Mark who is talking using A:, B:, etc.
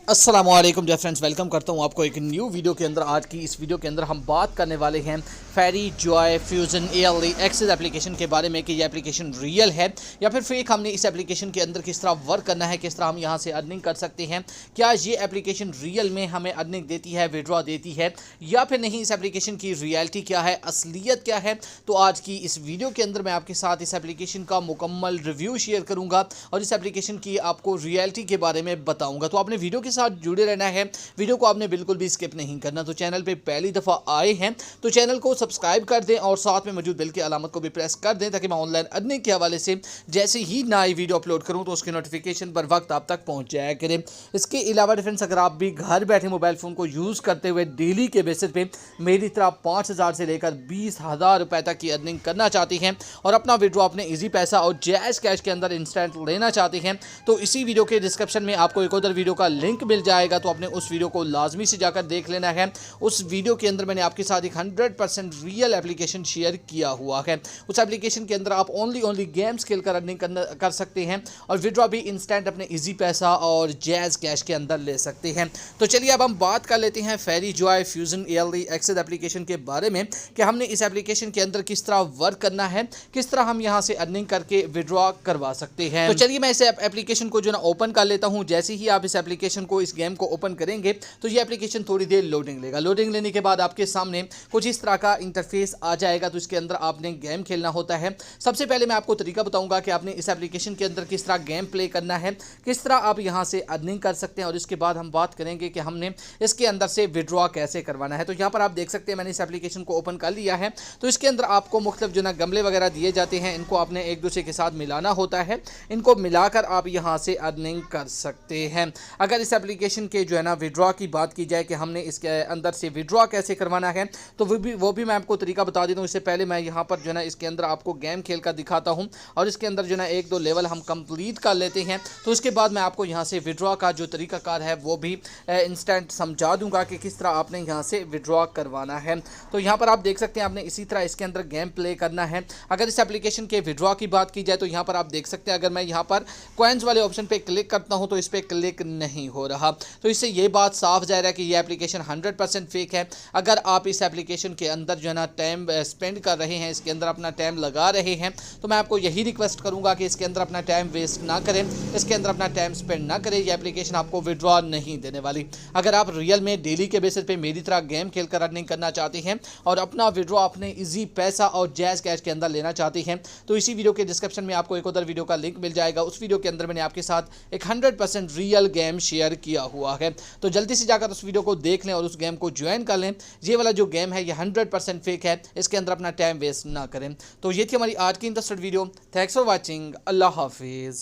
A: अस्सलामुअलैकुम dear friends, welcome करता हूँ आपको एक न्यू वीडियो के अंदर। आज की इस वीडियो के अंदर हम बात करने वाले हैं Ferry Joy Fusion ALE access application के बारे में कि ये एप्लीकेशन रियल है या फिर फेक। हमने इस एप्लीकेशन के अंदर किस तरह वर्क करना है, किस तरह हम यहाँ से अर्निंग कर सकते हैं, क्या ये एप्लीकेशन रियल में हमें अर्निंग देती है, विड्रॉ देती है या फिर नहीं, इस एप्लीकेशन की रियलिटी क्या है, असलियत क्या है। तो आज की इस वीडियो के अंदर मैं आपके साथ इस एप्लीकेशन का मुकम्मल रिव्यू शेयर करूँगा और इस एप्लीकेशन की आपको रियलिटी के बारे में बताऊँगा। तो आपने वीडियो के साथ जुड़े रहना है, वीडियो को आपने बिल्कुल भी स्किप नहीं करना। तो चैनल पे पहली दफ़ा आए हैं तो चैनल को सब्सक्राइब कर दें और साथ में मौजूद बेल की अलामत को भी प्रेस कर दें ताकि मैं ऑनलाइन अर्निंग के हवाले से जैसे ही नई वीडियो अपलोड करूं तो उसकी नोटिफिकेशन पर वक्त आप तक पहुंच जाया करें। इसके अलावा फ्रेंड्स, अगर आप भी घर बैठे मोबाइल फ़ोन को यूज़ करते हुए डेली के बेसिस पे मेरी तरह 5,000 से लेकर 20,000 रुपए तक की अर्निंग करना चाहती हैं और अपना विड्रॉ अपने ईजी पैसा और जैज़ कैश के अंदर इंस्टेंट लेना चाहती हैं, तो इसी वीडियो के डिस्क्रिप्शन में आपको एक उधर वीडियो का लिंक मिल जाएगा। तो आपने उस वीडियो को लाजमी से जाकर देख लेना है। उस वीडियो के अंदर मैंने आपके साथ एक 100% रियल एप्लीकेशन शेयर किया हुआ है। उस एप्लीकेशन के अंदर आप ओनली गेम्स खेल कर अर्निंग कर सकते हैं और विड्रॉ भी इंस्टेंट अपने इजी पैसा और जैज़ कैश के अंदर ले सकते हैं। तो चलिए अब हम बात कर लेते हैं Ferry Joy Fusion ALE access application के बारे में कि हमने इस एप्लीकेशन के अंदर किस तरह वर्क करना है, किस तरह हम यहाँ से अर्निंग करके विड्रॉ करवा सकते हैं। तो चलिए मैं इस एप्लीकेशन को जो ना ओपन कर लेता हूँ। जैसे ही आप इस एप्लीकेशन को, इस गेम को ओपन करेंगे तो ये एप्लीकेशन थोड़ी देर लोडिंग लेगा। लोडिंग लेने के बाद आपके सामने कुछ इस तरह का इंटरफेस आ जाएगा। तो इसके अंदर आपने गेम खेलना होता है। सबसे पहले मैं आपको तरीका बताऊंगा कि आपने इस एप्लीकेशन के अंदर किस तरह गेम प्ले करना है, किस तरह आप यहां से अर्निंग कर सकते हैं और इसके बाद हम बात करेंगे कि हमने इसके अंदर से विड्रॉ कैसे करवाना है। तो यहाँ पर आप देख सकते हैं मैंने इस एप्लीकेशन को ओपन कर लिया है। तो इसके अंदर आपको मुख्तलिफ जो ना गमले वगैरह दिए जाते हैं, इनको आपने एक दूसरे के साथ मिलाना होता है। इनको मिलाकर आप यहाँ से अर्निंग कर सकते हैं। अगर इस एप्लीकेशन के जो है ना विड्रॉ की बात की जाए कि हमने इसके अंदर से विड्रॉ कैसे करवाना है, तो वो भी मैं आपको तरीका बता देता हूँ। इससे पहले मैं यहाँ पर जो है ना इसके अंदर आपको गेम खेल कर दिखाता हूँ और इसके अंदर जो है ना 1-2 लेवल हम कंप्लीट कर लेते हैं। तो उसके बाद मैं आपको यहाँ से विड्रॉ का जो तरीकाकार है वो भी इंस्टेंट समझा दूंगा कि किस तरह आपने यहाँ से विड्रॉ करवाना है। तो यहाँ पर आप देख सकते हैं आपने इसी तरह इसके अंदर गेम प्ले करना है। अगर इस एप्लीकेशन के विड्रॉ की बात की जाए तो यहाँ पर आप देख सकते हैं अगर मैं यहाँ पर कॉइन्स वाले ऑप्शन पर क्लिक करता हूँ तो इस पर क्लिक नहीं हो रहा। तो इससे ये बात साफ जाहिर है कि ये एप्लीकेशन 100% फेक है। अगर आप इस एप्लीकेशन के अंदर जो है ना टाइम स्पेंड कर रहे हैं, इसके अंदर अपना टाइम लगा रहे हैं, तो मैं आपको यही रिक्वेस्ट करूंगा कि इसके अंदर अपना टाइम वेस्ट ना करें, इसके अंदर अपना टाइम स्पेंड ना करें। ये एप्लीकेशन आपको विड्रॉ नहीं देने वाली। अगर आप रियल में डेली के बेसिस पे मेरी तरह गेम खेल कर अर्निंग करना चाहते हैं और अपना विड्रॉ अपने ईजी पैसा और जैज़ कैश के अंदर लेना चाहते हैं, तो इसी वीडियो के डिस्क्रिप्शन में आपको एक उधर वीडियो का लिंक मिल जाएगा। उस वीडियो के अंदर मैंने आपके साथ एक 100% रियल गेम शेयर किया हुआ है। तो जल्दी से जाकर उस वीडियो को देख लें और उस गेम को ज्वाइन कर लें। ये वाला जो गेम है ये 100% फेक है, इसके अंदर अपना टाइम वेस्ट ना करें। तो ये थी हमारी आज की interested video. Thanks for watching. अल्लाह हाफिज़।